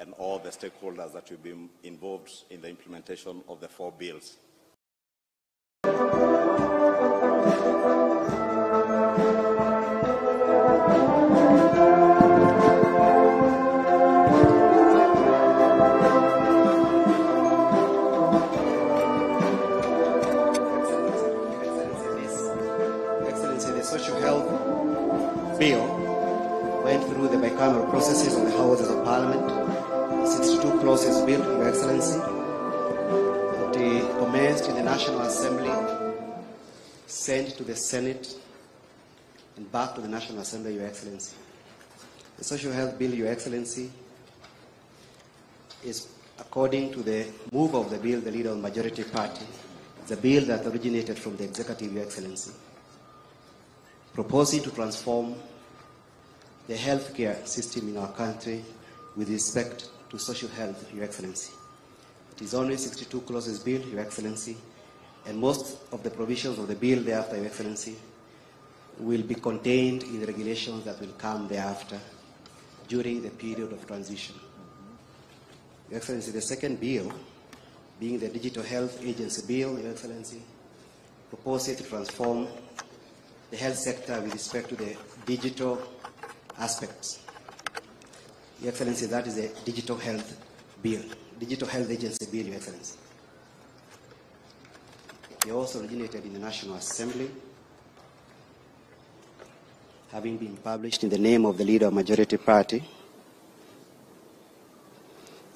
and all the stakeholders that will be involved in the implementation of the 4 bills. Excellency, the social health bill went through the bicameral processes of the Houses of Parliament. 62 clauses bill, Your Excellency. It commenced in the National Assembly, sent to the Senate, and back to the National Assembly, Your Excellency. The social health bill, Your Excellency, is, according to the move of the bill, the leader of the majority party, the bill that originated from the executive, Your Excellency, proposing to transform the healthcare system in our country with respect to social health, Your Excellency. It is only 62 clauses bill, Your Excellency, and most of the provisions of the bill thereafter, Your Excellency, will be contained in the regulations that will come thereafter during the period of transition. Your Excellency, the second bill, being the Digital Health Agency Bill, Your Excellency, proposes to transform the health sector with respect to the digital aspects. Your Excellency, that is a Digital Health Bill, Digital Health Agency Bill, Your Excellency. It also originated in the National Assembly, having been published in the name of the leader of the majority party,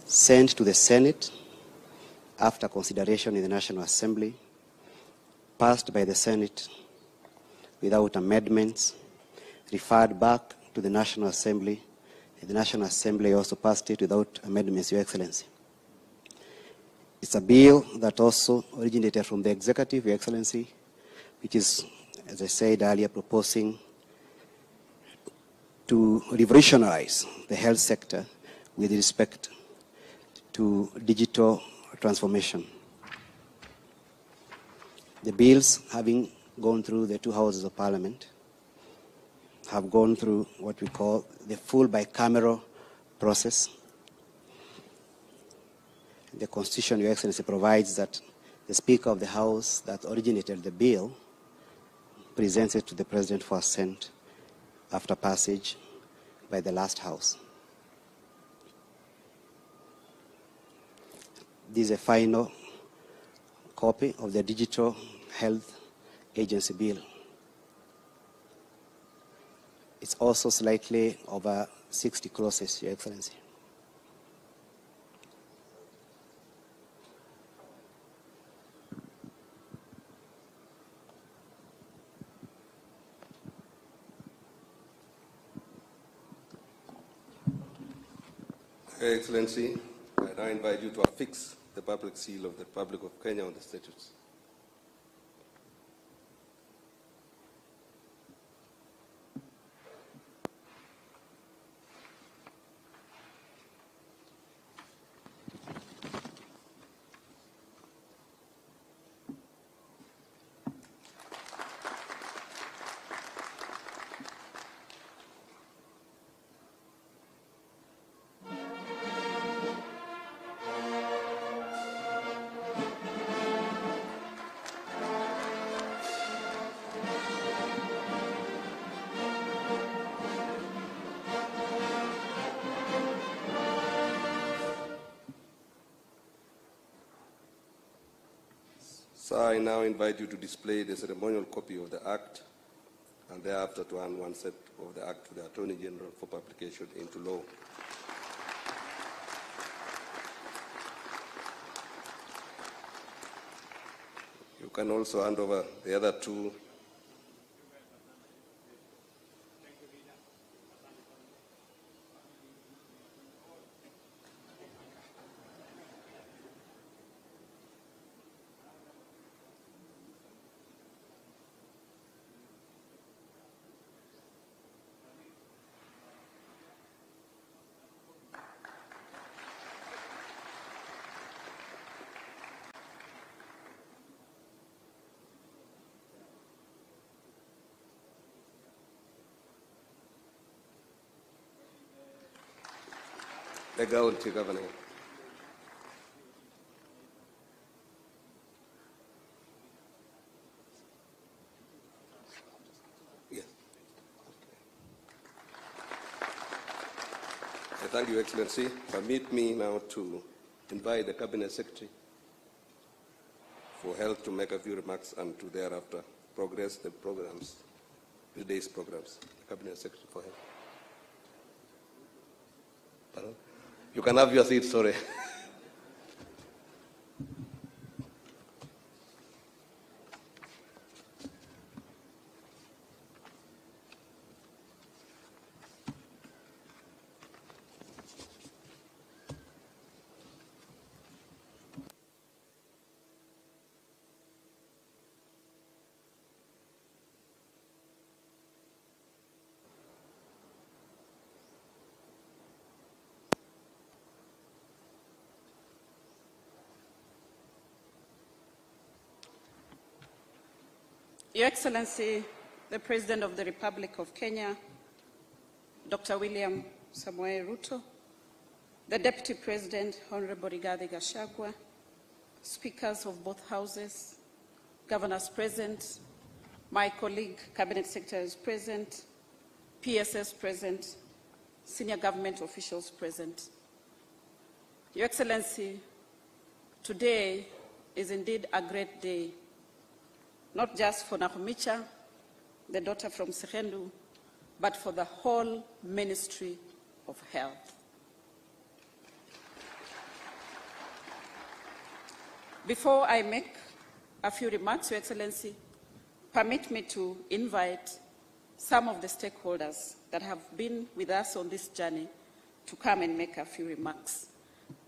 sent to the Senate after consideration in the National Assembly, passed by the Senate without amendments, referred back to the National Assembly, and the National Assembly also passed it without amendments, Your Excellency. It's a bill that also originated from the executive, Your Excellency, which is, as I said earlier, proposing to revolutionize the health sector with respect to digital transformation. The bills, having gone through the 2 Houses of Parliament, have gone through what we call the full bicameral process. The Constitution, Your Excellency, provides that the Speaker of the House that originated the bill presents it to the President for assent after passage by the last House. This is a final copy of the Digital Health Agency Bill. It's also slightly over 60 clauses, Your Excellency. Your Excellency, I now invite you to affix the public seal of the Republic of Kenya on the statutes. Sir, I now invite you to display the ceremonial copy of the Act and thereafter to hand one set of the Act to the Attorney General for publication into law. You can also hand over the other 2. The County Governor. Yes. Thank you, Excellency. Permit me now to invite the Cabinet Secretary for Health to make a few remarks and to thereafter progress the programs, today's programs. Cabinet Secretary for Health. Pardon? You can have your seat, sorry. Your Excellency, the President of the Republic of Kenya, Dr. William Samoei Ruto, the Deputy President, Honorable Rigathi Gachagua, Speakers of both Houses, Governors present, my colleague, Cabinet Secretaries present, PSS present, senior government officials present. Your Excellency, today is indeed a great day, not just for Nahumicha, the daughter from Sekhendu, but for the whole Ministry of Health. Before I make a few remarks, Your Excellency, permit me to invite some of the stakeholders that have been with us on this journey to come and make a few remarks.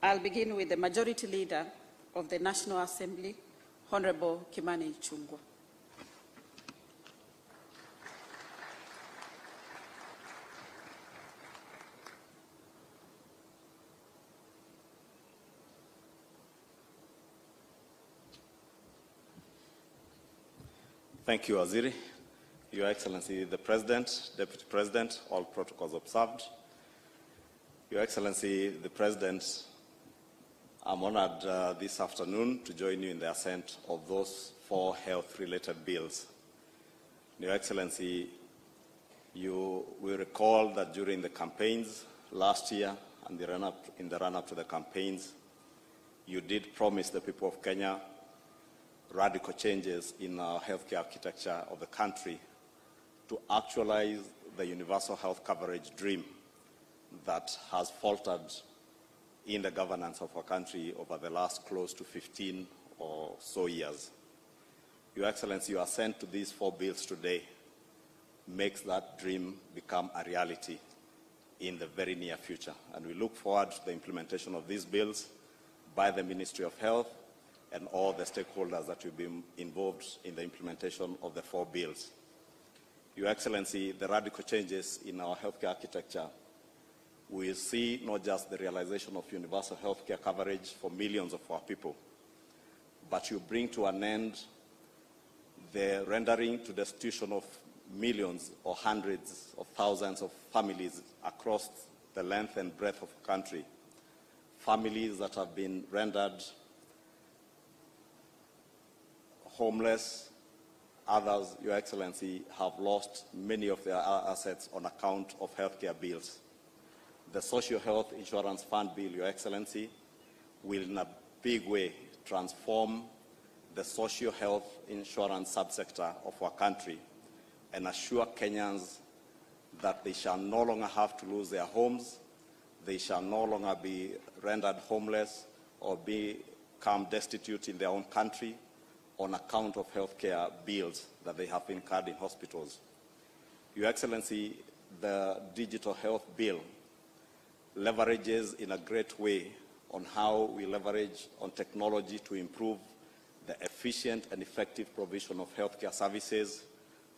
I'll begin with the Majority Leader of the National Assembly, Honorable Kimani Ichung'wah. Thank you, Waziri. Your Excellency, the President, Deputy President, all protocols observed. Your Excellency, the President, I'm honored this afternoon to join you in the assent of those 4 health-related bills. Your Excellency, you will recall that during the campaigns last year and in the run-up to the campaigns, you did promise the people of Kenya radical changes in our healthcare architecture of the country to actualize the universal health coverage dream that has faltered in the governance of our country over the last close to 15 or so years. Your Excellency, your assent to these 4 bills today makes that dream become a reality in the very near future. And we look forward to the implementation of these bills by the Ministry of Health and all the stakeholders that will be involved in the implementation of the 4 bills. Your Excellency, the radical changes in our healthcare architecture will see not just the realization of universal healthcare coverage for millions of our people, but you bring to an end the rendering to destitution of millions or hundreds of thousands of families across the length and breadth of the country, families that have been rendered homeless. Others, Your Excellency, have lost many of their assets on account of healthcare bills. The Social Health Insurance Fund Bill, Your Excellency, will in a big way transform the social health insurance subsector of our country and assure Kenyans that they shall no longer have to lose their homes, they shall no longer be rendered homeless or become destitute in their own country on account of healthcare bills that they have incurred in hospitals. Your Excellency, the Digital Health Bill leverages in a great way on how we leverage on technology to improve the efficient and effective provision of healthcare services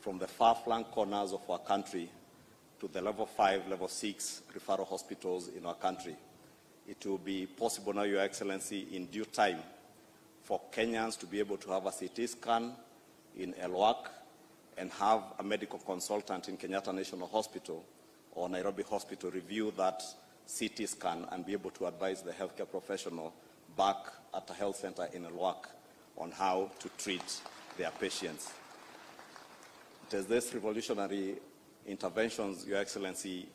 from the far-flung corners of our country to the level 5, level 6 referral hospitals in our country. It will be possible now, Your Excellency, in due time for Kenyans to be able to have a CT scan in Elwak and have a medical consultant in Kenyatta National Hospital or Nairobi Hospital review that CT scan and be able to advise the healthcare professional back at a health center in Elwak on how to treat their patients. It is this revolutionary interventions, Your Excellency,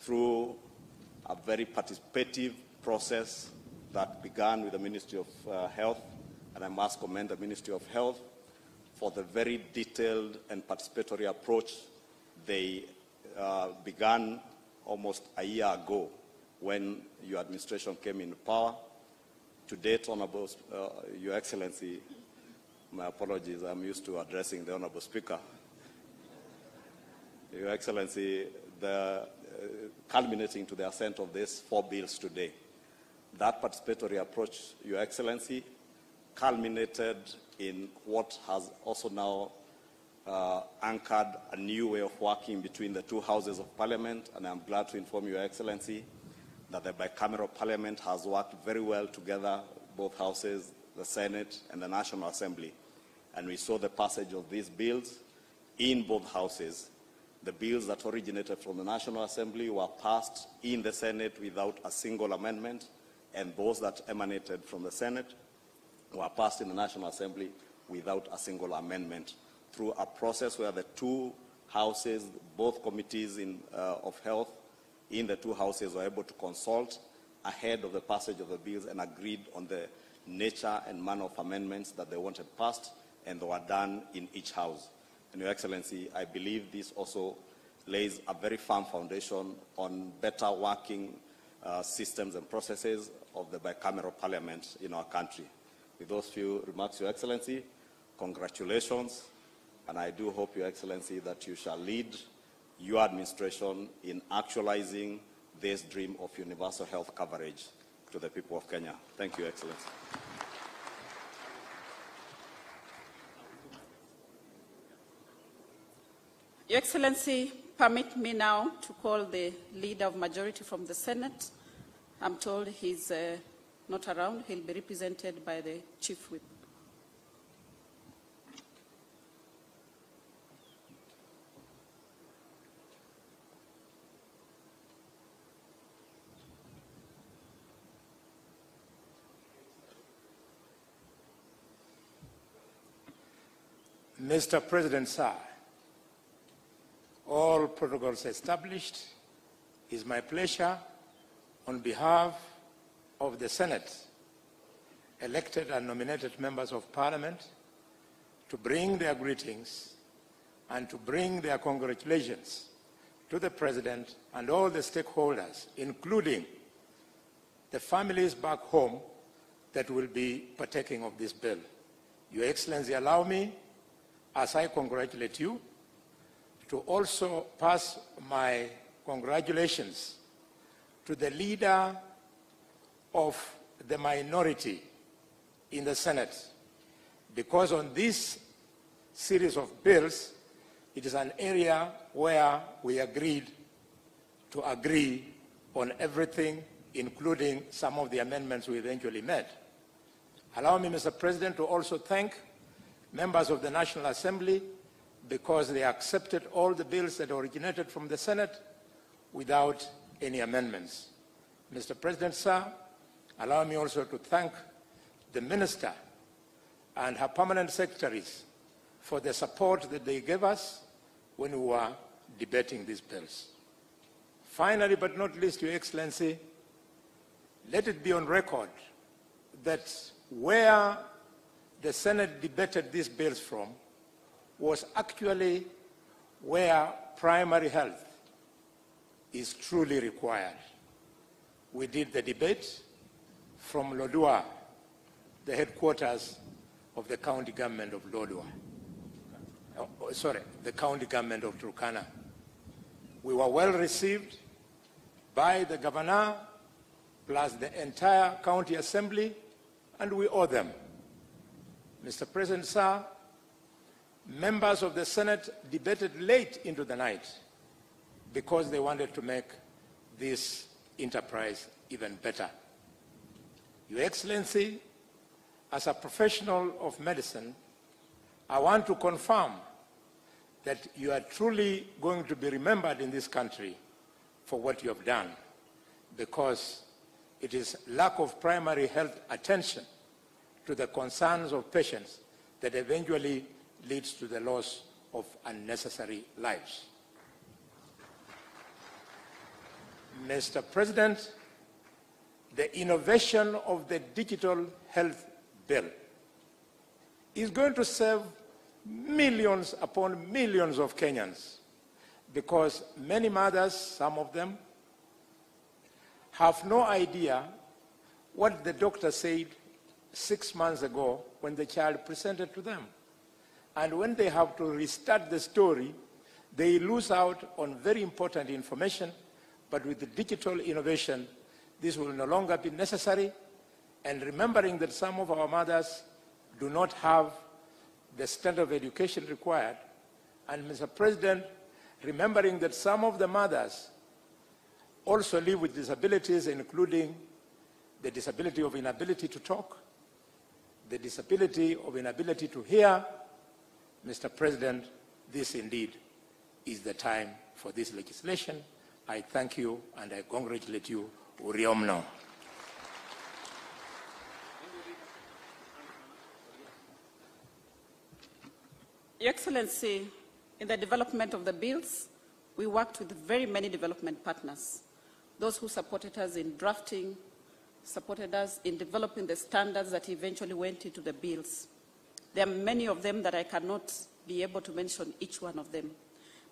through a very participative process that began with the Ministry of Health, and I must commend the Ministry of Health for the very detailed and participatory approach they began almost a year ago when your administration came in power. To date, Honorable, Your Excellency, my apologies, I'm used to addressing the Honorable Speaker. Your Excellency, culminating to the assent of these 4 bills today. That participatory approach, Your Excellency, culminated in what has also now anchored a new way of working between the 2 houses of Parliament, and I'm glad to inform Your Excellency that the bicameral Parliament has worked very well together, both houses, the Senate and the National Assembly. And we saw the passage of these bills in both houses. The bills that originated from the National Assembly were passed in the Senate without a single amendment, and those that emanated from the Senate were passed in the National Assembly without a single amendment, through a process where the 2 houses, both committees of health in the 2 houses, were able to consult ahead of the passage of the bills and agreed on the nature and manner of amendments that they wanted passed, and they were done in each house. And Your Excellency, I believe this also lays a very firm foundation on better working systems and processes of the bicameral Parliament in our country. With those few remarks, Your Excellency, congratulations, and I do hope, Your Excellency, that you shall lead your administration in actualizing this dream of universal health coverage to the people of Kenya. Thank you, Your Excellency. Your Excellency, permit me now to call the Leader of Majority from the Senate. I'm told he's not around. He'll be represented by the Chief Whip. Mr. President, sir, all protocols established, it is my pleasure on behalf of the Senate, elected and nominated members of Parliament, to bring their greetings and to bring their congratulations to the President and all the stakeholders, including the families back home that will be partaking of this bill. Your Excellency, allow me, as I congratulate you, to also pass my congratulations to the leader of the minority in the Senate, because on this series of bills, it is an area where we agreed to agree on everything, including some of the amendments we eventually made. Allow me, Mr. President, to also thank members of the National Assembly because they accepted all the bills that originated from the Senate without any amendments. Mr. President, sir, allow me also to thank the Minister and her permanent secretaries for the support that they gave us when we were debating these bills. Finally, but not least, Your Excellency, let it be on record that where the Senate debated these bills from was actually where primary health is truly required. We did the debate from Lodwar, the headquarters of the county government of Lodwar. The county government of Turkana. We were well received by the governor plus the entire county assembly, and we owe them. Mr. President, sir, members of the Senate debated late into the night because they wanted to make this enterprise even better. Your Excellency, as a professional of medicine, I want to confirm that you are truly going to be remembered in this country for what you have done, because it is lack of primary health attention to the concerns of patients that eventually leads to the loss of unnecessary lives. Mr. President, the innovation of the digital health bill is going to save millions upon millions of Kenyans, because many mothers, some of them, have no idea what the doctor said 6 months ago when the child presented to them. And when they have to restart the story, they lose out on very important information. But with the digital innovation, this will no longer be necessary. And remembering that some of our mothers do not have the standard of education required, and Mr. President, remembering that some of the mothers also live with disabilities, including the disability of inability to talk, the disability of inability to hear, Mr. President, this indeed is the time for this legislation. I thank you and I congratulate you. Uriomno. Your Excellency, in the development of the bills, we worked with very many development partners. Those who supported us in drafting, supported us in developing the standards that eventually went into the bills. There are many of them that I cannot be able to mention each one of them.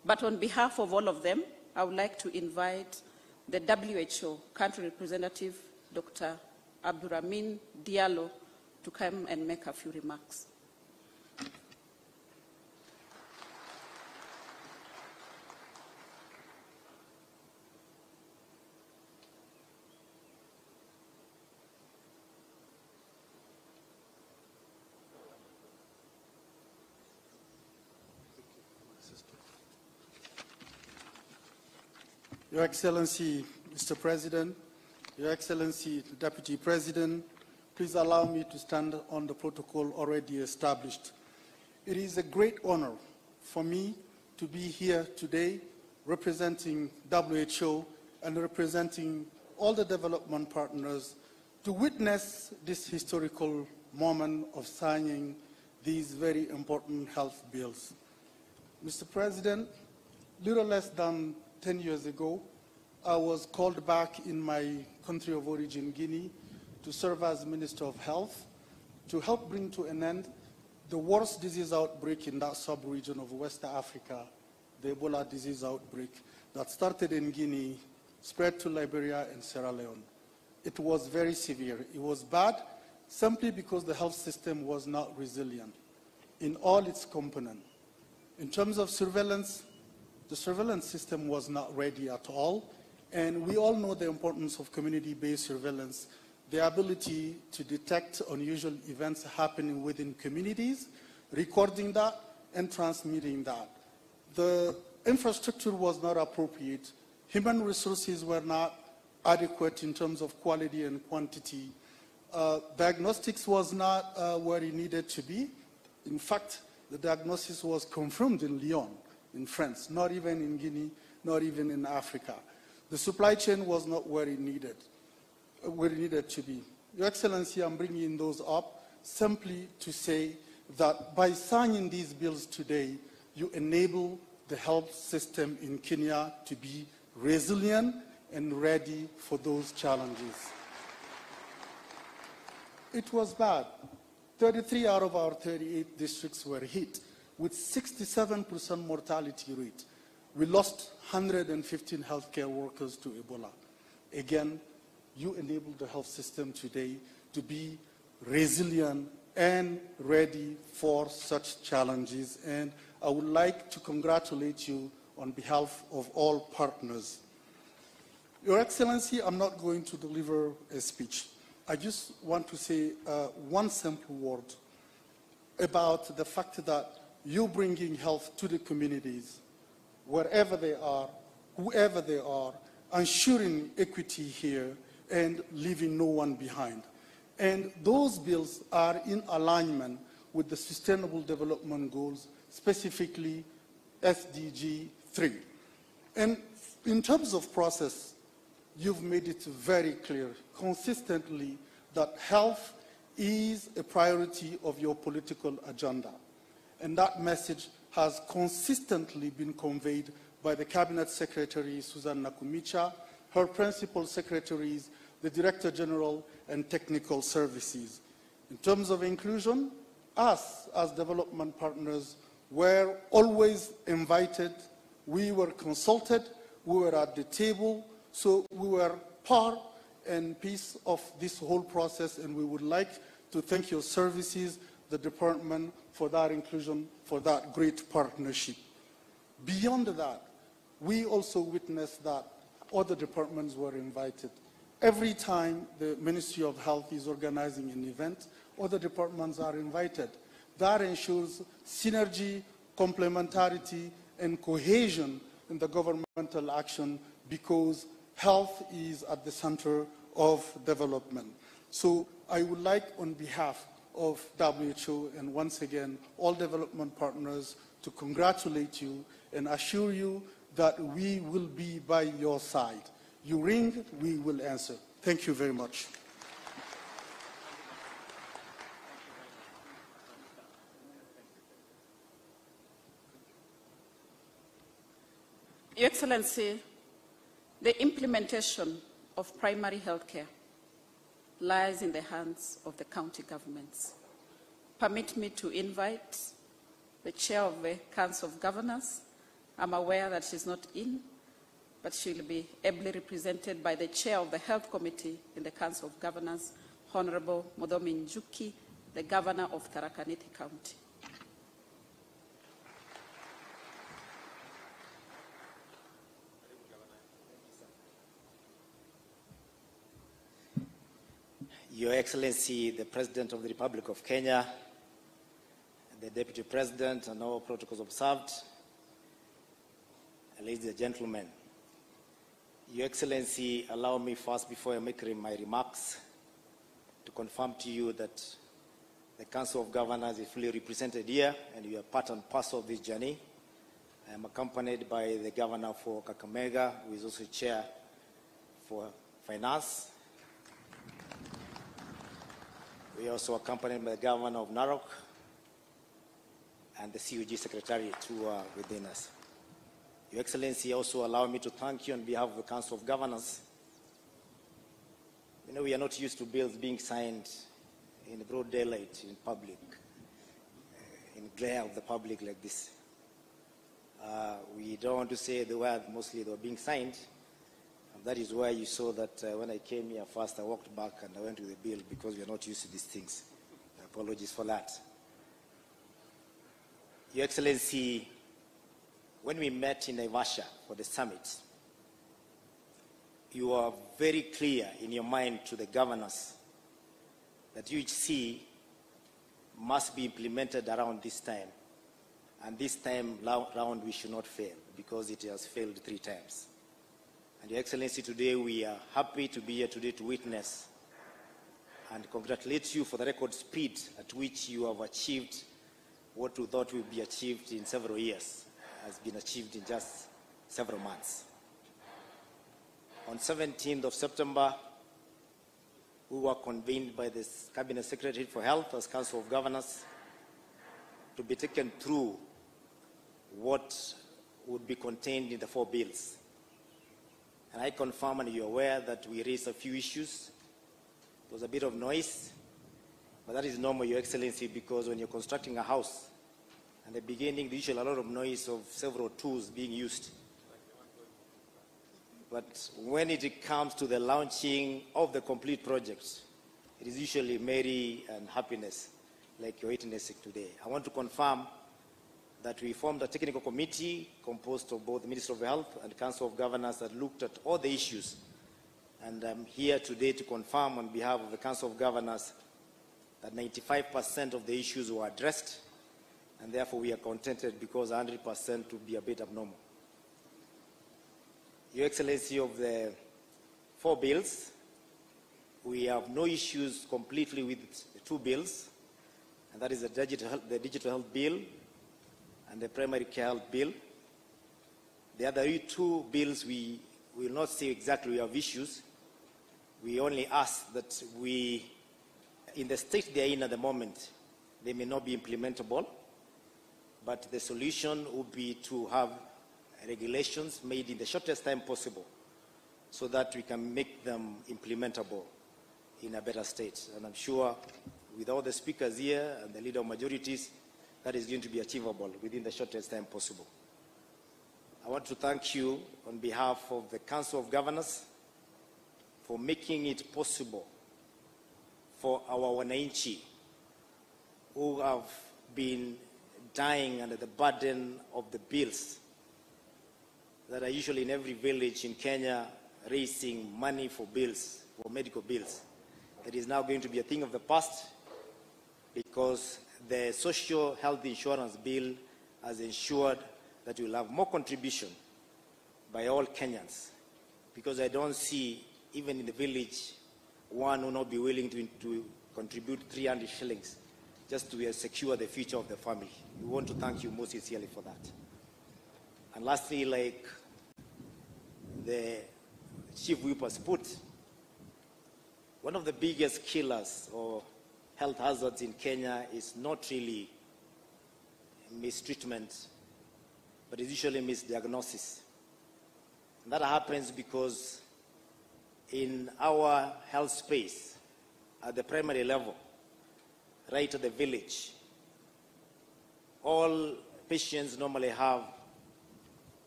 But on behalf of all of them, I would like to invite the WHO country representative, Dr. Abduramin Diallo, to come and make a few remarks. Your Excellency, Mr. President, Your Excellency, the Deputy President, please allow me to stand on the protocol already established. It is a great honor for me to be here today representing WHO and representing all the development partners to witness this historical moment of signing these very important health bills. Mr. President, little less than 10 years ago, I was called back in my country of origin, Guinea, to serve as Minister of Health to help bring to an end the worst disease outbreak in that sub-region of West Africa, the Ebola disease outbreak that started in Guinea, spread to Liberia and Sierra Leone. It was very severe. It was bad simply because the health system was not resilient in all its components. In terms of surveillance, the surveillance system was not ready at all, and we all know the importance of community-based surveillance, the ability to detect unusual events happening within communities, recording that, and transmitting that. The infrastructure was not appropriate. Human resources were not adequate in terms of quality and quantity. Diagnostics was not where it needed to be. In fact, the diagnosis was confirmed in Lyon, in France, not even in Guinea, not even in Africa. The supply chain was not where it needed to be. Your Excellency, I'm bringing those up simply to say that by signing these bills today, you enable the health system in Kenya to be resilient and ready for those challenges. It was bad. 33 out of our 38 districts were hit with 67% mortality rate. We lost 115 healthcare workers to Ebola. Again, you enable the health system today to be resilient and ready for such challenges. And I would like to congratulate you on behalf of all partners. Your Excellency, I'm not going to deliver a speech. I just want to say one simple word about the fact that you bringing health to the communities, wherever they are, whoever they are, ensuring equity here and leaving no one behind. And those bills are in alignment with the Sustainable Development Goals, specifically SDG 3. And in terms of process, you've made it very clear consistently that health is a priority of your political agenda. And that message has consistently been conveyed by the Cabinet Secretary, Susan Nakumicha, her principal secretaries, the Director General, and technical services. In terms of inclusion, us as development partners were always invited, we were consulted, we were at the table, so we were part and piece of this whole process, and we would like to thank your services, the department, for that inclusion, for that great partnership. Beyond that, we also witnessed that other departments were invited. Every time the Ministry of Health is organizing an event, other departments are invited. That ensures synergy, complementarity, and cohesion in the governmental action because health is at the center of development. So I would like, on behalf of WHO and once again all development partners, to congratulate you and assure you that we will be by your side. You ring, we will answer. Thank you very much. Your Excellency, the implementation of primary health care lies in the hands of the county governments. Permit me to invite the Chair of the Council of Governors. I'm aware that she's not in, but she'll be ably represented by the Chair of the Health Committee in the Council of Governors, Honorable Mudomi Njuki, the Governor of Tharaka Nithi County. Your Excellency, the President of the Republic of Kenya, the Deputy President, and all protocols observed, ladies and gentlemen, Your Excellency, allow me first, before I make my remarks, to confirm to you that the Council of Governors is fully represented here, and you are part and parcel of this journey. I am accompanied by the Governor for Kakamega, who is also Chair for Finance. We are also accompanied by the Governor of Narok and the CUG Secretariat who are within us. Your Excellency, also allow me to thank you on behalf of the Council of Governors. You know, we are not used to bills being signed in broad daylight in public, in glare of the public like this. We don't want to say the word, mostly they were being signed. And that is why you saw that when I came here first, I walked back and I went to the bill because we are not used to these things. Apologies for that. Your Excellency, when we met in Naivasha for the summit, you are very clear in your mind to the governors that UHC must be implemented around this time. And this time round we should not fail because it has failed 3 times. And Your Excellency, today we are happy to be here today to witness and congratulate you for the record speed at which you have achieved what we thought would be achieved in several years has been achieved in just several months. On 17th of September, we were convened by the Cabinet Secretary for Health as Council of Governors to be taken through what would be contained in the 4 bills. And I confirm, and you're aware, that we raised a few issues. There was a bit of noise, but that is normal, Your Excellency, because when you're constructing a house, at the beginning, there's usually a lot of noise of several tools being used. But when it comes to the launching of the complete project, it is usually merry and happiness, like you're witnessing today. I want to confirm that we formed a technical committee composed of both the Minister of Health and Council of Governors that looked at all the issues. And I'm here today to confirm on behalf of the Council of Governors that 95% of the issues were addressed, and therefore we are contented because 100% would be a bit abnormal. Your Excellency, of the 4 bills, we have no issues completely with the 2 bills, and that is the digital health bill and the primary care health bill. The other 2 bills we we will not say exactly we have issues. We only ask that we, in the state they are in at the moment, they may not be implementable, but the solution would be to have regulations made in the shortest time possible so that we can make them implementable in a better state. And I'm sure with all the speakers here and the leader of majorities, that is going to be achievable within the shortest time possible. I want to thank you on behalf of the Council of Governors for making it possible for our wananchi who have been dying under the burden of the bills that are usually in every village in Kenya, raising money for bills, for medical bills. It is now going to be a thing of the past because the social health insurance bill has ensured that we'll have more contribution by all Kenyans, because I don't see, even in the village, one will not be willing to contribute 300 shillings just to secure the future of the family. We want to thank you most sincerely for that. And lastly, like the Chief Whip has put, one of the biggest killers or health hazards in Kenya is not really mistreatment, but it's usually misdiagnosis. And that happens because in our health space, at the primary level, right at the village, all patients normally have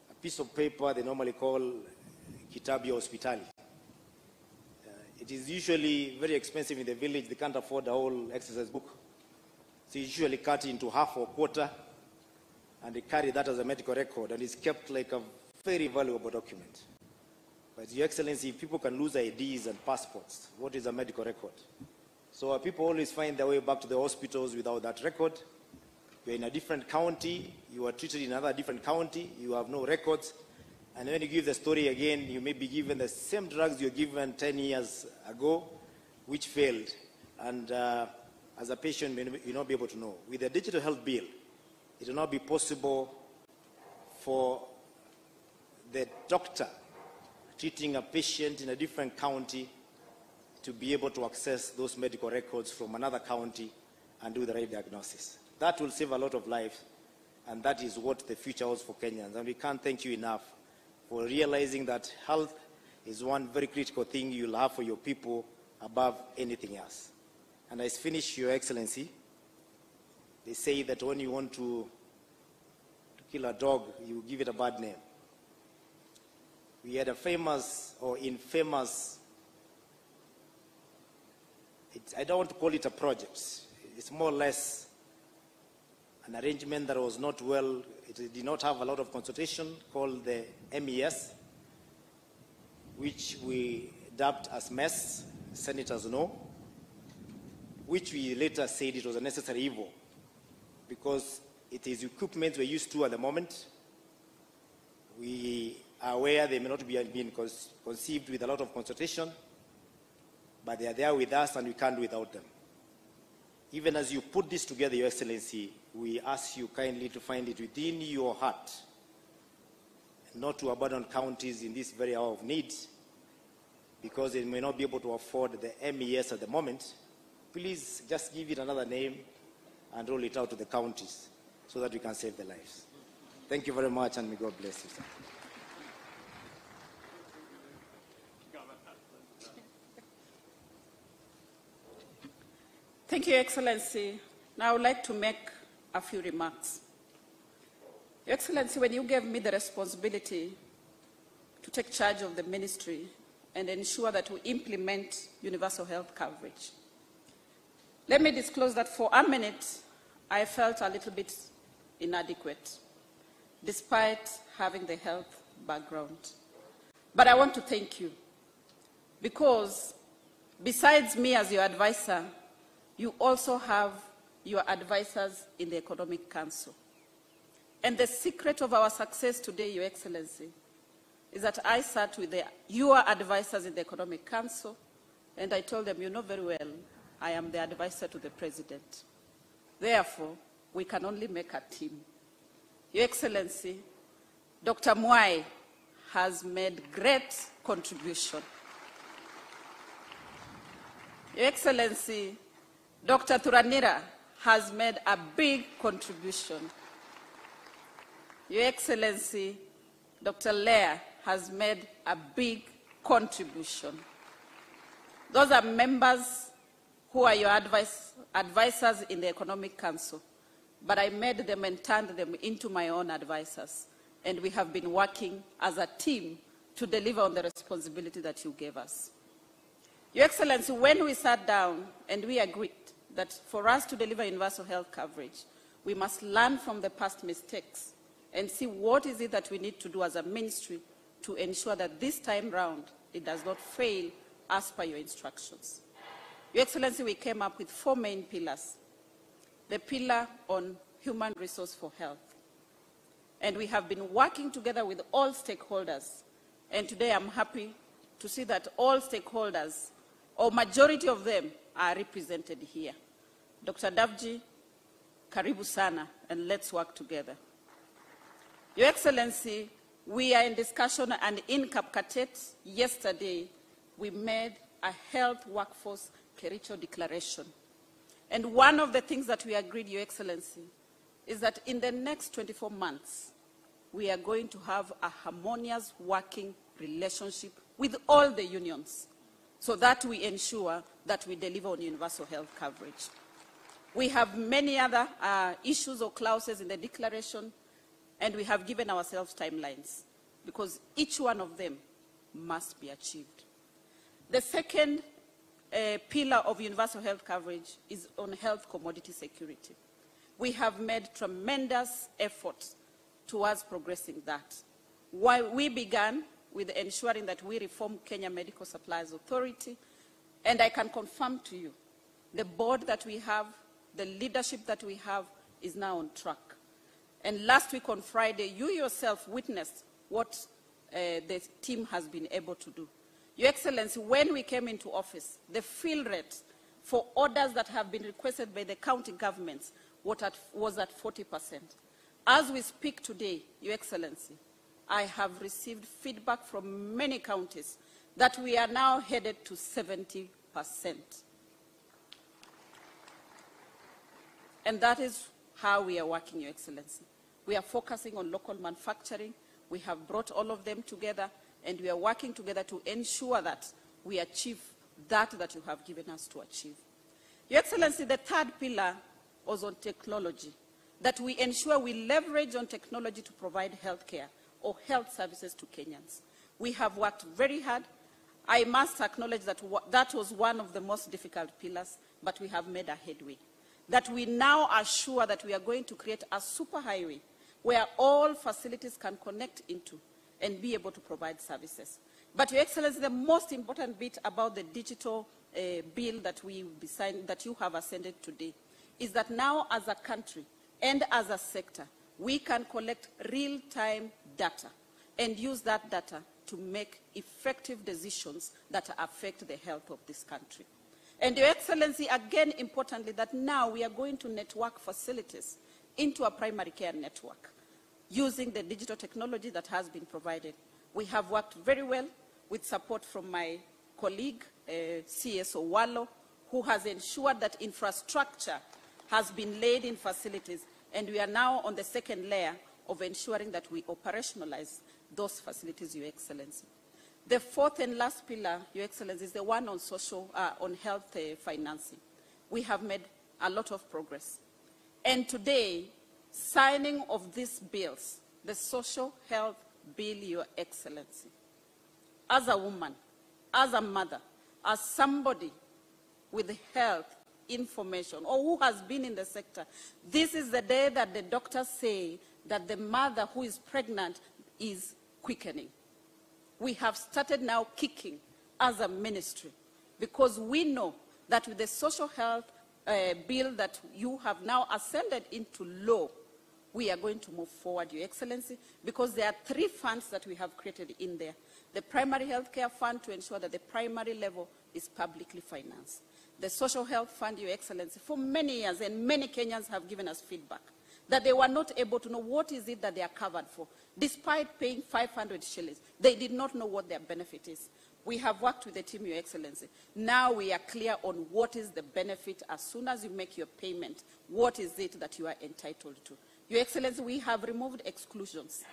a piece of paper they normally call Kitabu Hospitali. It is usually very expensive in the village. They can't afford the whole exercise book. So you usually cut it into half or quarter, and they carry that as a medical record, and it's kept like a very valuable document. But Your Excellency, people can lose IDs and passports. What is a medical record? So people always find their way back to the hospitals without that record. You're in a different county, you are treated in another different county, you have no records, and when you give the story again, you may be given the same drugs you were given 10 years ago, which failed. And as a patient, you'll not be able to know. With the digital health bill, it will not be possible for the doctor treating a patient in a different county to be able to access those medical records from another county and do the right diagnosis. That will save a lot of lives, and that is what the future holds for Kenyans. And we can't thank you enough for realizing that health is one very critical thing you'll have for your people above anything else. And I finish, Your Excellency. They say that when you want to kill a dog, you give it a bad name. We had a famous or infamous, I don't want to call it a project. It's more or less an arrangement that was not well, it did not have a lot of consultation, called the MES, which we dubbed as MES, senators know, which we later said it was a necessary evil because it is equipment we're used to at the moment. We are aware they may not be being conceived with a lot of consultation, but they are there with us and we can't do without them. Even as you put this together, Your Excellency, we ask you kindly to find it within your heart, not to abandon counties in this very hour of need, because they may not be able to afford the MES at the moment. Please just give it another name and roll it out to the counties so that we can save the lives. Thank you very much, and may God bless you, sir. Thank you, Your Excellency. Now I would like to make a few remarks. Your Excellency, when you gave me the responsibility to take charge of the ministry and ensure that we implement universal health coverage, let me disclose that for a minute, I felt a little bit inadequate, despite having the health background. But I want to thank you, because besides me as your advisor, you also have your advisors in the Economic Council. And the secret of our success today, Your Excellency, is that I sat with your advisors in the Economic Council, and I told them, you know very well, I am the advisor to the President. Therefore, we can only make a team. Your Excellency, Dr. Mwai has made great contribution. Your Excellency, Dr. Thuranira has made a big contribution. Your Excellency, Dr. Leah has made a big contribution. Those are members who are your advisors in the Economic Council, but I made them and turned them into my own advisors, and we have been working as a team to deliver on the responsibility that you gave us. Your Excellency, when we sat down and we agreed that for us to deliver universal health coverage, we must learn from the past mistakes and see what is it that we need to do as a ministry to ensure that this time round it does not fail as per your instructions. Your Excellency, we came up with 4 main pillars. The pillar on human resource for health. And we have been working together with all stakeholders. And today I'm happy to see that all stakeholders, or majority of them, are represented here. Dr. Davji, karibu sana, and let's work together. Your Excellency, we are in discussion, and in Kapkatet yesterday, we made a health workforce Kericho declaration. And one of the things that we agreed, Your Excellency, is that in the next 24 months, we are going to have a harmonious working relationship with all the unions, so that we ensure that we deliver on universal health coverage. We have many other issues or clauses in the declaration, and we have given ourselves timelines, because each one of them must be achieved. The second pillar of universal health coverage is on health commodity security. We have made tremendous efforts towards progressing that. While we began with ensuring that we reform Kenya Medical Supplies Authority, and I can confirm to you, the board that we have, the leadership that we have is now on track. And last week on Friday, you yourself witnessed what the team has been able to do. Your Excellency, when we came into office, the fill rate for orders that have been requested by the county governments was at 40%. As we speak today, Your Excellency, I have received feedback from many counties that we are now headed to 70%. And that is how we are working, Your Excellency. We are focusing on local manufacturing. We have brought all of them together, and we are working together to ensure that we achieve that you have given us to achieve. Your Excellency, the third pillar was on technology, that we ensure we leverage on technology to provide health care or health services to Kenyans. We have worked very hard. I must acknowledge that that was one of the most difficult pillars, but we have made a headway. That we now are sure that we are going to create a superhighway where all facilities can connect into and be able to provide services. But Your Excellency, the most important bit about the digital bill that that you have ascended today is that now as a country and as a sector, we can collect real-time data and use that data to make effective decisions that affect the health of this country. And Your Excellency, again importantly, that now we are going to network facilities into a primary care network using the digital technology that has been provided. We have worked very well with support from my colleague, CSO Watho, who has ensured that infrastructure has been laid in facilities, and we are now on the second layer of ensuring that we operationalize those facilities, Your Excellency. The fourth and last pillar, Your Excellency, is the one on on health financing. We have made a lot of progress. And today, signing of these bills, the social health bill, Your Excellency, as a woman, as a mother, as somebody with health information or who has been in the sector, this is the day that the doctors say that the mother who is pregnant is quickening. We have started now kicking as a ministry because we know that with the social health bill that you have now ascended into law, we are going to move forward, Your Excellency, because there are 3 funds that we have created in there. The primary health care fund to ensure that the primary level is publicly financed. The social health fund, Your Excellency, for many years, and many Kenyans have given us feedback, that they were not able to know what is it that they are covered for. Despite paying 500 shillings, they did not know what their benefit is. We have worked with the team, Your Excellency. Now we are clear on what is the benefit as soon as you make your payment. What is it that you are entitled to? Your Excellency, we have removed exclusions.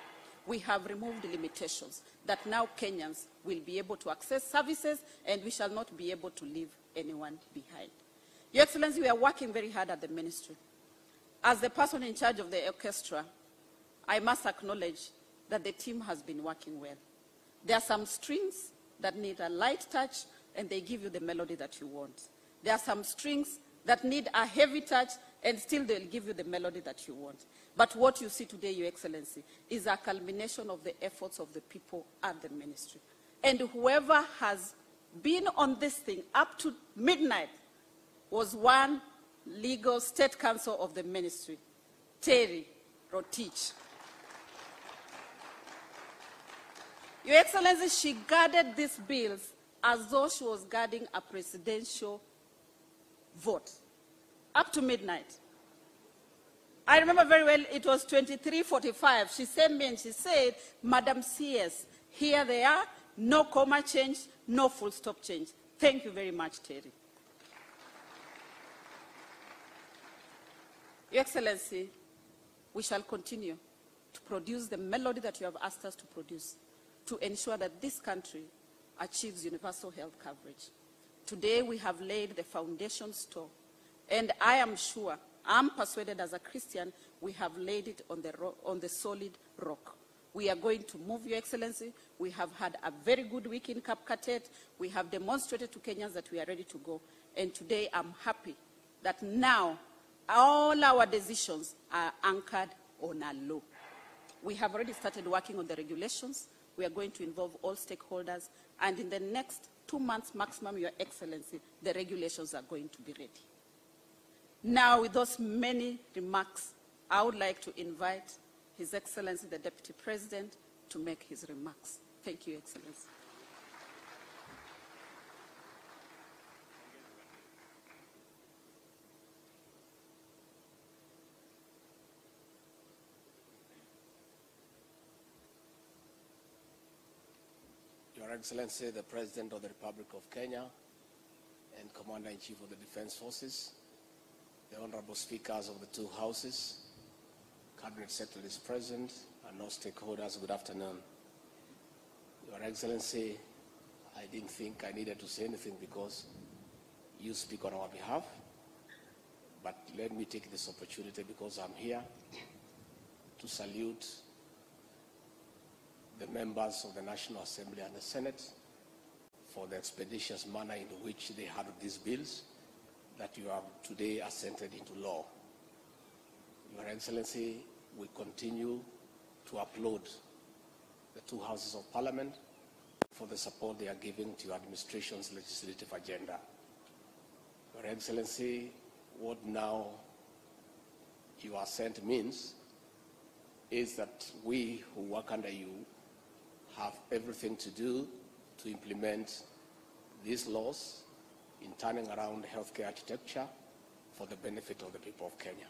We have removed limitations that now Kenyans will be able to access services and we shall not be able to leave anyone behind. Your Excellency, we are working very hard at the ministry. As the person in charge of the orchestra, I must acknowledge that the team has been working well. There are some strings that need a light touch and they give you the melody that you want. There are some strings that need a heavy touch and still they'll give you the melody that you want. But what you see today, Your Excellency, is a culmination of the efforts of the people at the ministry. And whoever has been on this thing up to midnight was one legal state counsel of the ministry, Terry Rotich. Your Excellency, she guarded these bills as though she was guarding a presidential vote, up to midnight. I remember very well, it was 23:45. She sent me and she said, Madam CS, here they are, no comma change, no full stop change. Thank you very much, Terry. Your Excellency, we shall continue to produce the melody that you have asked us to produce to ensure that this country achieves universal health coverage. Today we have laid the foundation stone, and I am sure, I'm persuaded as a Christian, we have laid it on the solid rock. We are going to move, Your Excellency. We have had a very good week in Kapkatet. We have demonstrated to Kenyans that we are ready to go. And today I'm happy that now all our decisions are anchored on a law. We have already started working on the regulations. We are going to involve all stakeholders. And in the next 2 months maximum, Your Excellency, the regulations are going to be ready. Now, with those many remarks, I would like to invite His Excellency, the Deputy President, to make his remarks. Thank you, Your Excellency. Your Excellency, the President of the Republic of Kenya and Commander-in-Chief of the Defense Forces, the Honorable Speakers of the two Houses, Cabinet Secretaries present, and all stakeholders, good afternoon. Your Excellency, I didn't think I needed to say anything because you speak on our behalf, but let me take this opportunity because I'm here to salute the members of the National Assembly and the Senate for the expeditious manner in which they handled these bills that you have today assented into law. Your Excellency, we continue to applaud the two houses of Parliament for the support they are giving to your administration's legislative agenda. Your Excellency, what now your assent means is that we who work under you have everything to do to implement these laws in turning around healthcare architecture for the benefit of the people of Kenya.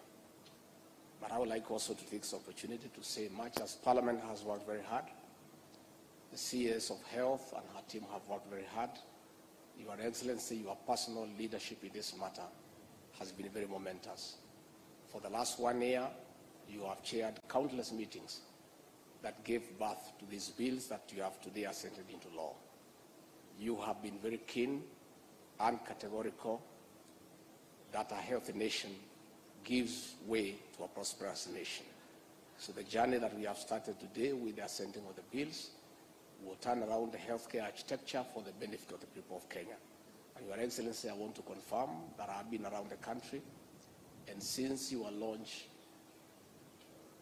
But I would like also to take this opportunity to say, much as Parliament has worked very hard, the CS of Health and her team have worked very hard. Your Excellency, your personal leadership in this matter has been very momentous. For the last 1 year, you have chaired countless meetings that gave birth to these bills that you have today assented into law. You have been very keen and categorical that a healthy nation gives way to a prosperous nation. So the journey that we have started today with the assenting of the bills will turn around the healthcare architecture for the benefit of the people of Kenya. And Your Excellency, I want to confirm that I've been around the country, and since your launch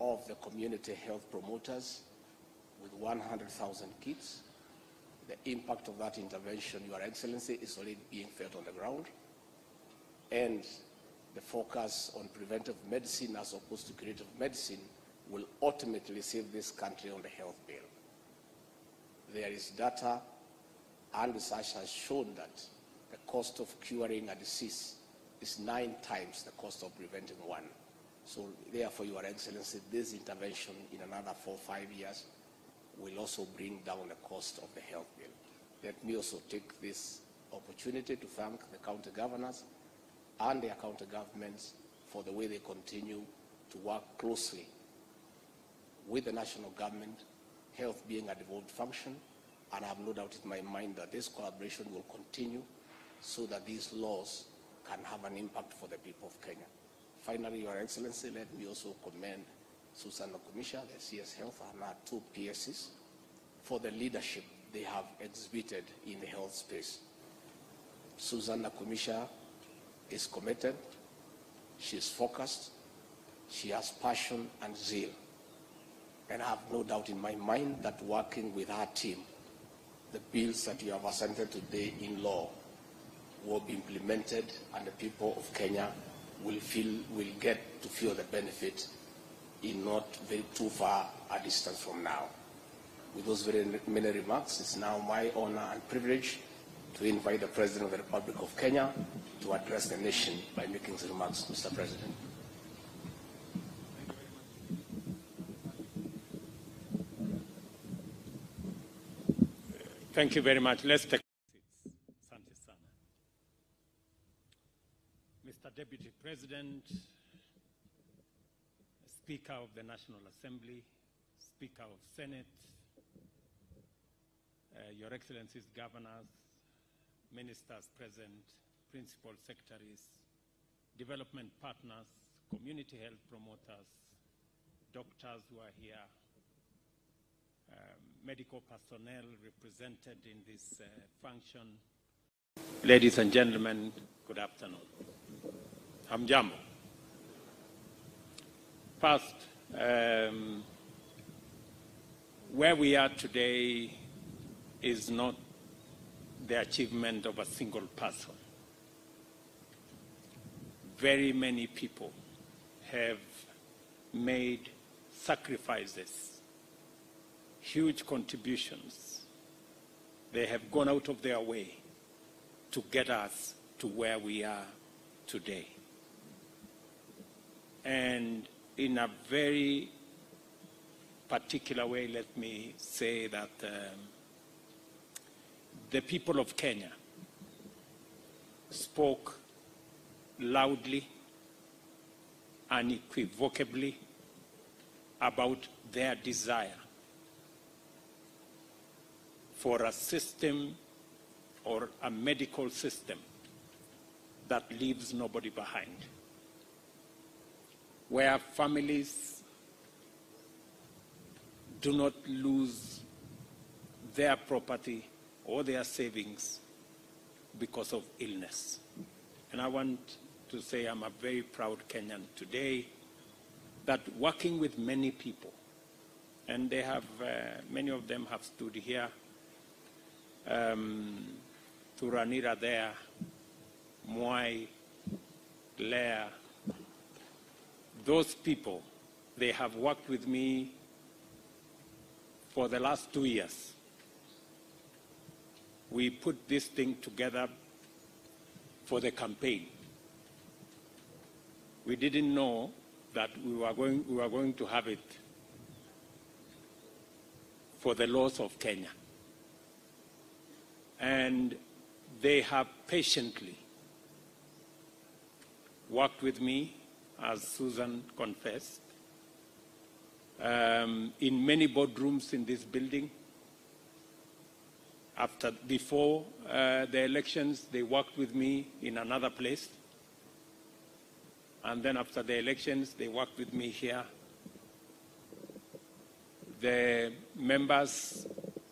of the community health promoters with 100,000 kits, the impact of that intervention, Your Excellency, is already being felt on the ground. And the focus on preventive medicine as opposed to curative medicine will ultimately save this country on the health bill. There is data and research has shown that the cost of curing a disease is 9 times the cost of preventing one. So therefore, Your Excellency, this intervention in another 4 or 5 years will also bring down the cost of the health bill. Let me also take this opportunity to thank the county governors and their county governments for the way they continue to work closely with the national government, health being a devolved function, and I have no doubt in my mind that this collaboration will continue so that these laws can have an impact for the people of Kenya. Finally, Your Excellency, let me also commend Susan Nakumisha, the CS Health, and our 2 PSCs for the leadership they have exhibited in the health space. Susan Nakumisha is committed, she is focused, she has passion and zeal. And I have no doubt in my mind that working with our team, the bills that you have assented today in law will be implemented, and the people of Kenya will get to feel the benefit in not very too far a distance from now. With those very many remarks, it's now my honor and privilege to invite the President of the Republic of Kenya to address the nation by making his remarks. Mr. President. Thank you very much. Let's take seats. Asante sana. Mr. Deputy President, Speaker of the National Assembly, Speaker of Senate, Your Excellencies, Governors, Ministers present, Principal Secretaries, Development Partners, Community Health Promoters, Doctors who are here, medical personnel represented in this function. Ladies and gentlemen, good afternoon. Hamjambo. First, where we are today is not the achievement of a single person. Very many people have made sacrifices, huge contributions. They have gone out of their way to get us to where we are today. And in a very particular way, let me say that the people of Kenya spoke loudly, unequivocally about their desire for a system or a medical system that leaves nobody behind, where families do not lose their property or their savings because of illness. And I want to say I'm a very proud Kenyan today that working with many people, and they have, many of them have stood here, Thuranira there, Mwai, Lea, those people, they have worked with me for the last 2 years. We put this thing together for the campaign. We didn't know that we were going to have it for the laws of Kenya. And they have patiently worked with me, as Susan confessed, in many boardrooms in this building. Before the elections, they worked with me in another place. And then after the elections, they worked with me here. The members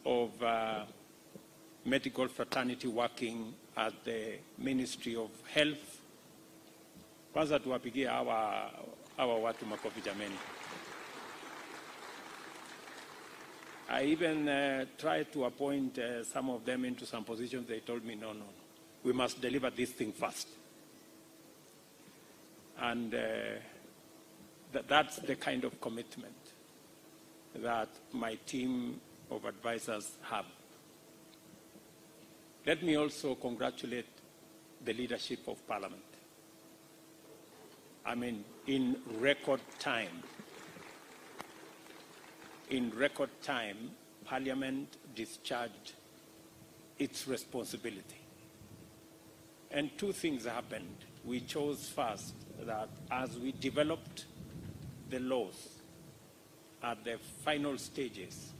of medical fraternity working at the Ministry of Health. Kwanza tuwapigie hawa watu makofi jameni. I even tried to appoint some of them into some positions. They told me, no, we must deliver this thing first. And that's the kind of commitment that my team of advisors have. Let me also congratulate the leadership of Parliament. I mean, in record time. In record time, Parliament discharged its responsibility. And two things happened. We chose first that as we developed the laws at the final stages,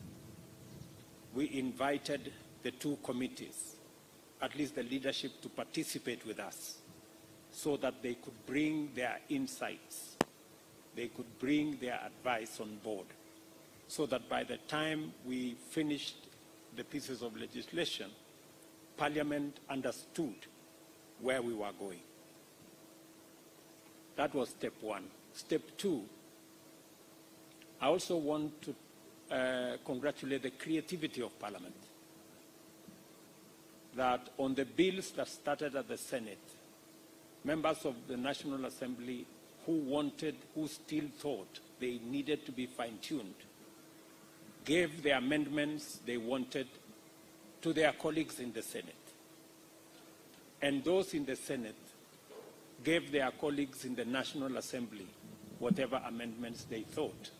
we invited the two committees, at least the leadership, to participate with us so that they could bring their insights, they could bring their advice on board, so that by the time we finished the pieces of legislation, Parliament understood where we were going. That was step one. Step two, I also want to congratulate the creativity of Parliament. That on the bills that started at the Senate, members of the National Assembly who still thought they needed to be fine-tuned, gave the amendments they wanted to their colleagues in the Senate. And those in the Senate gave their colleagues in the National Assembly whatever amendments they thought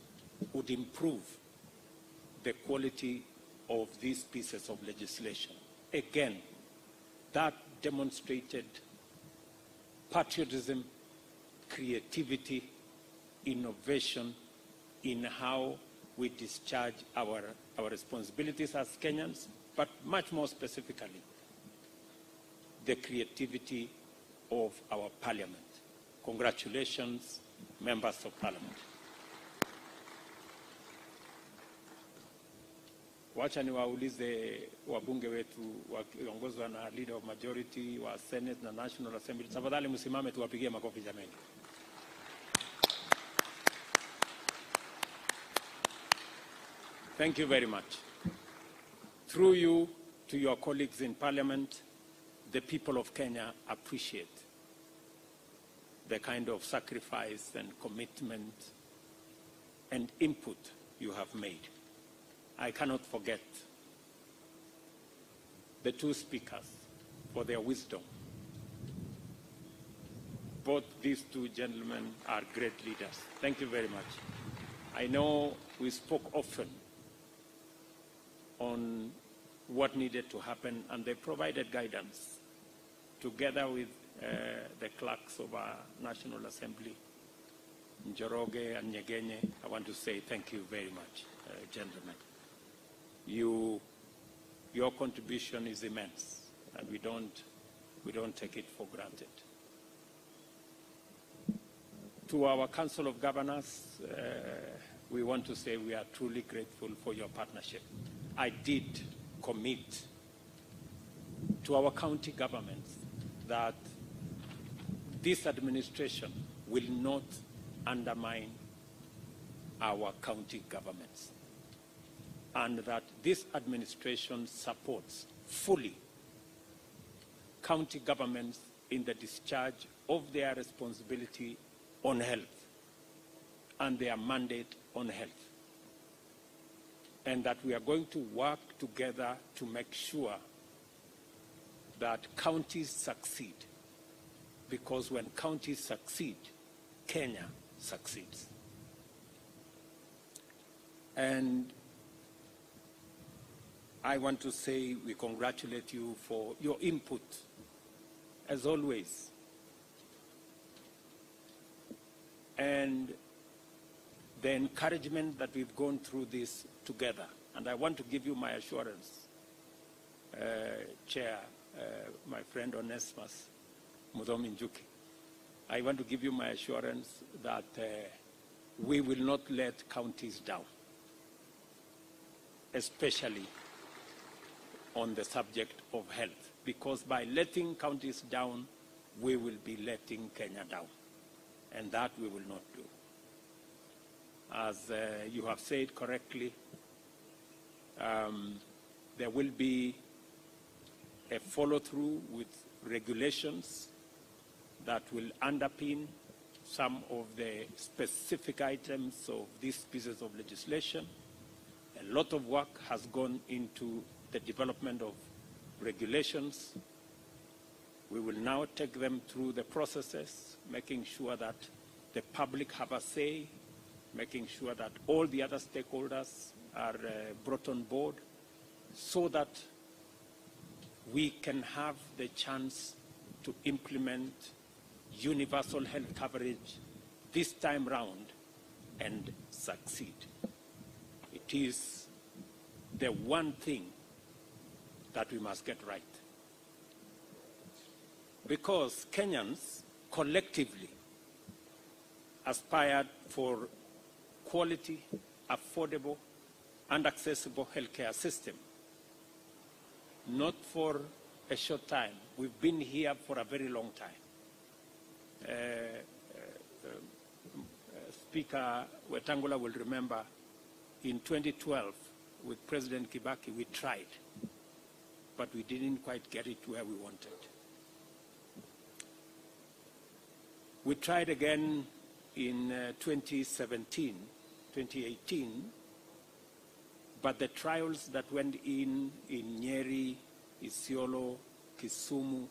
would improve the quality of these pieces of legislation. Again, that demonstrated patriotism, creativity, innovation in how we discharge our responsibilities as Kenyans, but much more specifically, the creativity of our Parliament. Congratulations, members of Parliament. Wacha niwaulize wabunge wetu wakiongozwa na leader of majority wa Senate na National Assembly. Tafadhali msimame tuwapigie makofi jameni. Thank you very much. Through you to your colleagues in Parliament, the people of Kenya appreciate the kind of sacrifice and commitment and input you have made. I cannot forget the two speakers for their wisdom. Both these two gentlemen are great leaders. Thank you very much. I know we spoke often on what needed to happen, and they provided guidance together with the clerks of our National Assembly, Njoroge and Nyegenye. I want to say thank you very much, gentlemen. Your contribution is immense, and we don't take it for granted. To our Council of Governors, we want to say we are truly grateful for your partnership. I did commit to our county governments that this administration will not undermine our county governments, and that this administration supports fully county governments in the discharge of their responsibility on health and their mandate on health, and that we are going to work together to make sure that counties succeed, because when counties succeed, Kenya succeeds. And I want to say we congratulate you for your input, as always. And the encouragement that we've gone through this together. And I want to give you my assurance, Chair, my friend Onesmus Muthomi Njuki. I want to give you my assurance that we will not let counties down, especially on the subject of health, because by letting counties down, we will be letting Kenya down, and that we will not do. As you have said correctly, there will be a follow-through with regulations that will underpin some of the specific items of these pieces of legislation. A lot of work has gone into the development of regulations. We will now take them through the processes, making sure that the public have a say, making sure that all the other stakeholders are brought on board so that we can have the chance to implement universal health coverage this time round and succeed. It is the one thing that we must get right. Because Kenyans collectively aspired for quality, affordable, and accessible healthcare system. Not for a short time. We've been here for a very long time. Speaker Wetangula will remember in 2012 with President Kibaki, we tried, but we didn't quite get it where we wanted. We tried again in 2017, 2018, but the trials that went in Nyeri, Isiolo, Kisumu,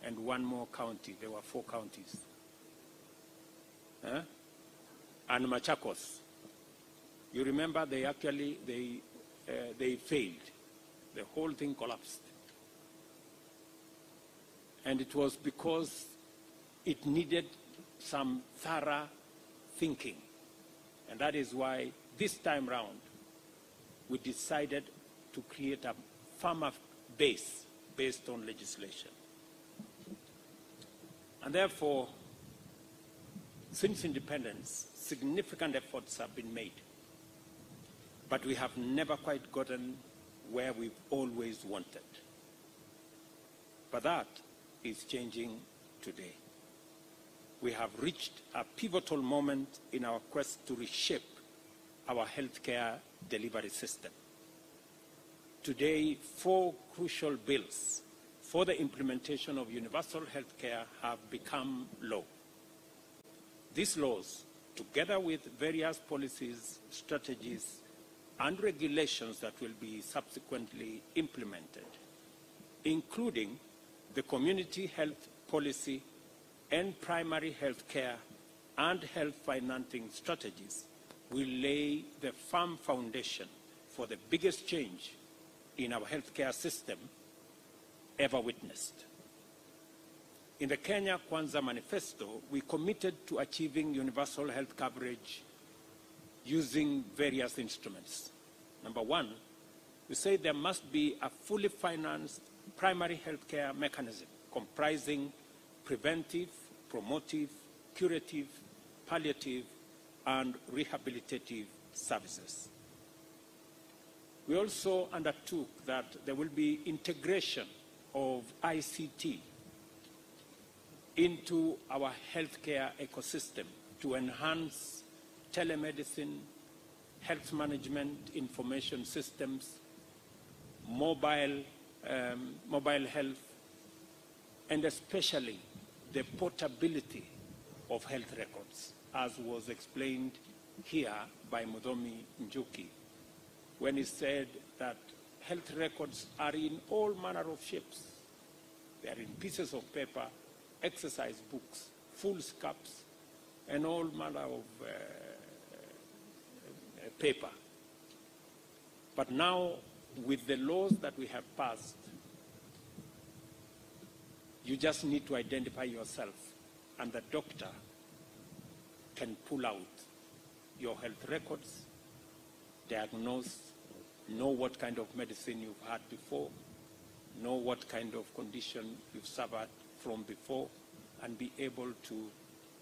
and one more county, there were 4 counties, and Machakos. You remember they failed. The whole thing collapsed. And it was because it needed some thorough thinking. And that is why this time round, we decided to create a firmer base based on legislation. And therefore, since independence, significant efforts have been made. But we have never quite gotten where we've always wanted. But that is changing today. We have reached a pivotal moment in our quest to reshape our healthcare delivery system. Today, 4 crucial bills for the implementation of universal healthcare have become law. These laws, together with various policies, strategies, and regulations that will be subsequently implemented, including the community health policy and primary health care and health financing strategies, will lay the firm foundation for the biggest change in our healthcare system ever witnessed. In the Kenya Kwanza Manifesto, we committed to achieving universal health coverage using various instruments. Number 1, we say there must be a fully financed primary health care mechanism comprising preventive, promotive, curative, palliative, and rehabilitative services. We also undertook that there will be integration of ICT into our healthcare ecosystem to enhance telemedicine, health management information systems, mobile health, and especially the portability of health records, as was explained here by Mudomi Njuki, when he said that health records are in all manner of shapes. They are in pieces of paper, exercise books, foolscaps, and all manner of paper. But now, with the laws that we have passed, you just need to identify yourself, and the doctor can pull out your health records, diagnose, know what kind of medicine you've had before, know what kind of condition you've suffered from before, and be able to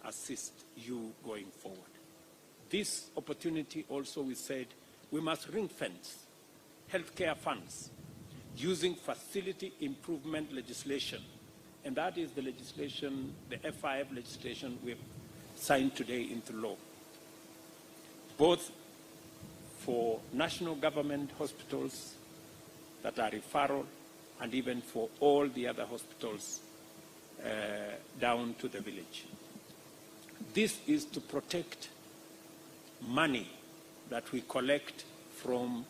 assist you going forward. This opportunity also, we said, we must ring-fence healthcare funds using facility improvement legislation. And that is the legislation, the FIF legislation we've signed today into law, both for national government hospitals that are referral and even for all the other hospitals down to the village. This is to protect money that we collect from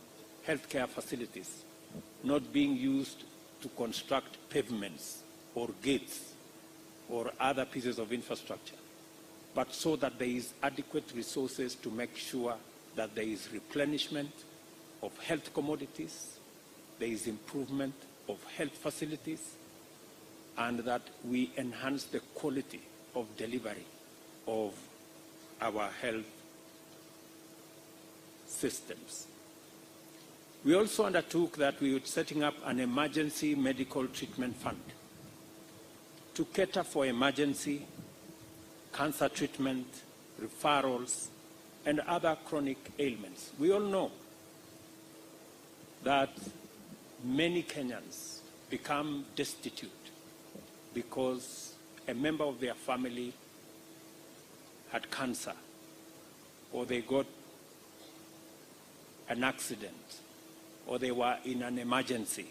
healthcare facilities not being used to construct pavements or gates or other pieces of infrastructure, but so that there is adequate resources to make sure that there is replenishment of health commodities, there is improvement of health facilities, and that we enhance the quality of delivery of our health systems. We also undertook that we would setting up an emergency medical treatment fund to cater for emergency cancer treatment, referrals, and other chronic ailments. We all know that many Kenyans become destitute because a member of their family had cancer, or they got an accident, or they were in an emergency.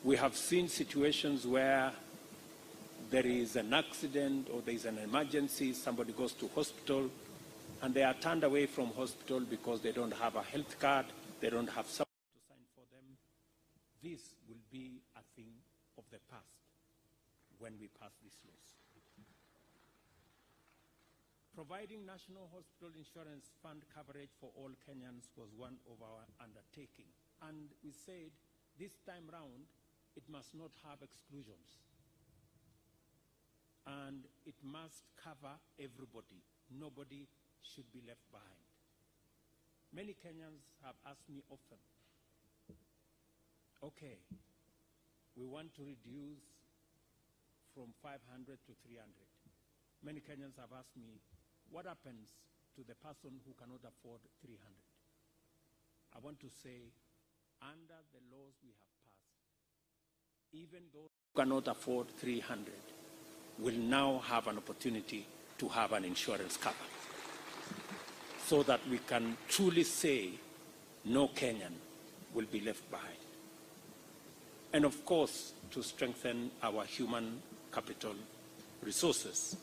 We have seen situations where there is an accident or there is an emergency, somebody goes to hospital, and they are turned away from hospital because they don't have a health card, they don't have someone to sign for them. This will be a thing of the past when we pass these laws. Providing National Hospital Insurance Fund coverage for all Kenyans was one of our undertaking. And we said this time round, it must not have exclusions. And it must cover everybody. Nobody should be left behind. Many Kenyans have asked me often, okay, we want to reduce from 500 to 300. Many Kenyans have asked me, what happens to the person who cannot afford 300? I want to say, under the laws we have passed, even those who cannot afford 300 will now have an opportunity to have an insurance cover, so that we can truly say no Kenyan will be left behind. And of course, to strengthen our human capital resources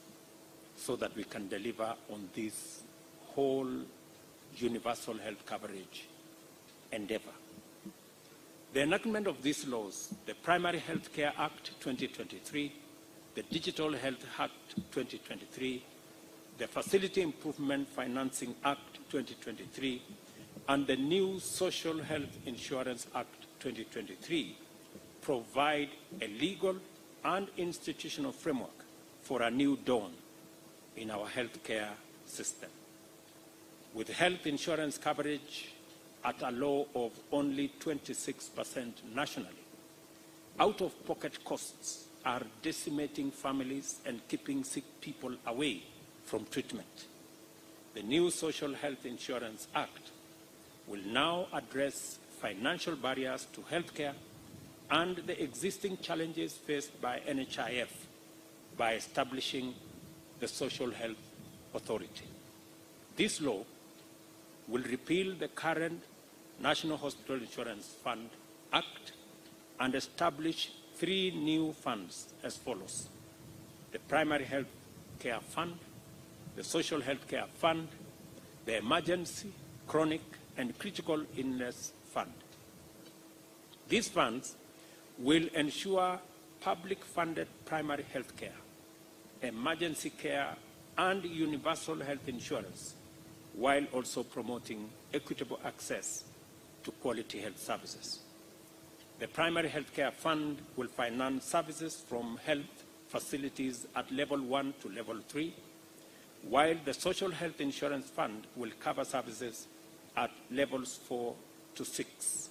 so that we can deliver on this whole universal health coverage endeavor. The enactment of these laws, the Primary Health Care Act 2023, the Digital Health Act 2023, the Facility Improvement Financing Act 2023, and the new Social Health Insurance Act 2023 provide a legal and institutional framework for a new dawn in our healthcare system. With health insurance coverage at a low of only 26% nationally, out-of-pocket costs are decimating families and keeping sick people away from treatment. The new Social Health Insurance Act will now address financial barriers to healthcare and the existing challenges faced by NHIF by establishing the Social Health Authority. This law will repeal the current National Hospital Insurance Fund Act and establish 3 new funds as follows: the Primary Health Care Fund, the Social Health Care Fund, the Emergency, Chronic, and Critical Illness Fund. These funds will ensure public-funded primary health care, emergency care, and universal health insurance, while also promoting equitable access to quality health services. The Primary Health Care Fund will finance services from health facilities at level 1 to level 3, while the Social Health Insurance Fund will cover services at levels 4 to 6.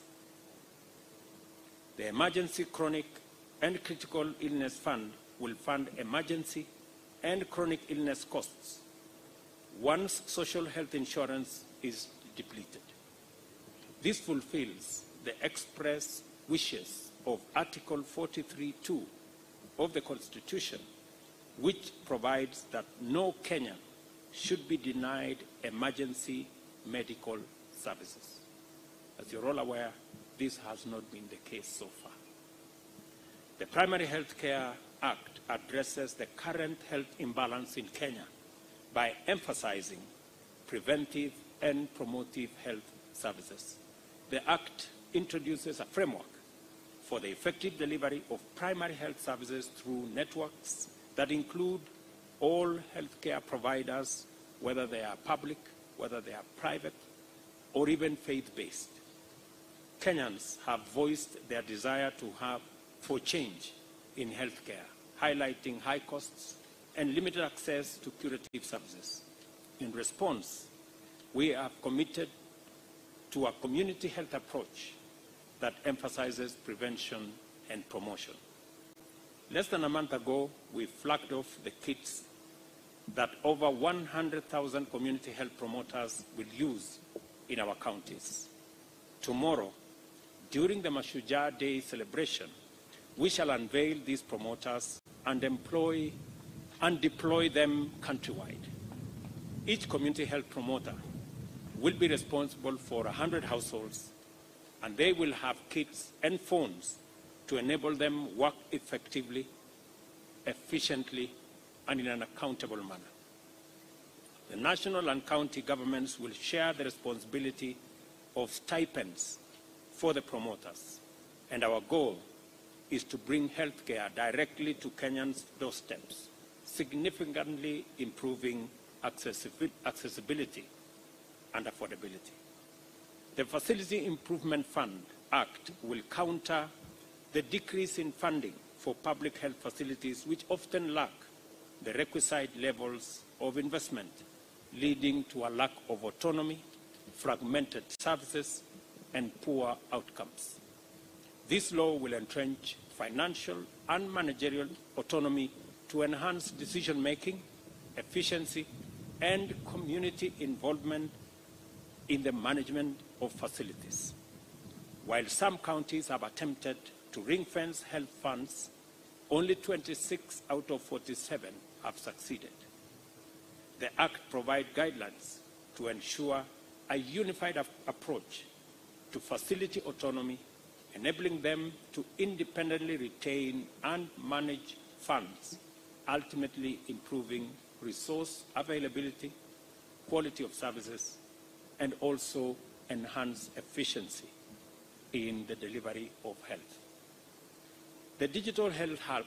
The Emergency, Chronic, and Critical Illness Fund will fund emergency and chronic illness costs once social health insurance is depleted. This fulfills the express wishes of Article 43(2) of the Constitution, which provides that no Kenyan should be denied emergency medical services. As you're all aware, this has not been the case so far. The Primary Health Care Act addresses the current health imbalance in Kenya by emphasizing preventive and promotive health services. The Act introduces a framework for the effective delivery of primary health services through networks that include all healthcare providers, whether they are public, whether they are private, or even faith-based. Kenyans have voiced their desire for change in healthcare, highlighting high costs and limited access to curative services. In response, we have committed to a community health approach that emphasizes prevention and promotion. Less than a month ago, we flagged off the kits that over 100,000 community health promoters will use in our counties. Tomorrow, during the Mashujaa Day celebration, we shall unveil these promoters and deploy them countrywide. Each community health promoter will be responsible for 100 households, and they will have kits and phones to enable them work effectively, efficiently, and in an accountable manner. The national and county governments will share the responsibility of stipends for the promoters, and our goal is to bring healthcare directly to Kenyans' doorsteps, significantly improving accessibility and affordability. The Facility Improvement Fund Act will counter the decrease in funding for public health facilities which often lack the requisite levels of investment, leading to a lack of autonomy, fragmented services, and poor outcomes. This law will entrench financial and managerial autonomy to enhance decision-making, efficiency, and community involvement in the management of facilities. While some counties have attempted to ring-fence health funds, only 26 out of 47 have succeeded. The Act provides guidelines to ensure a unified approach to facility autonomy, enabling them to independently retain and manage funds, ultimately improving resource availability, quality of services, and also enhance efficiency in the delivery of health. The Digital Health Hub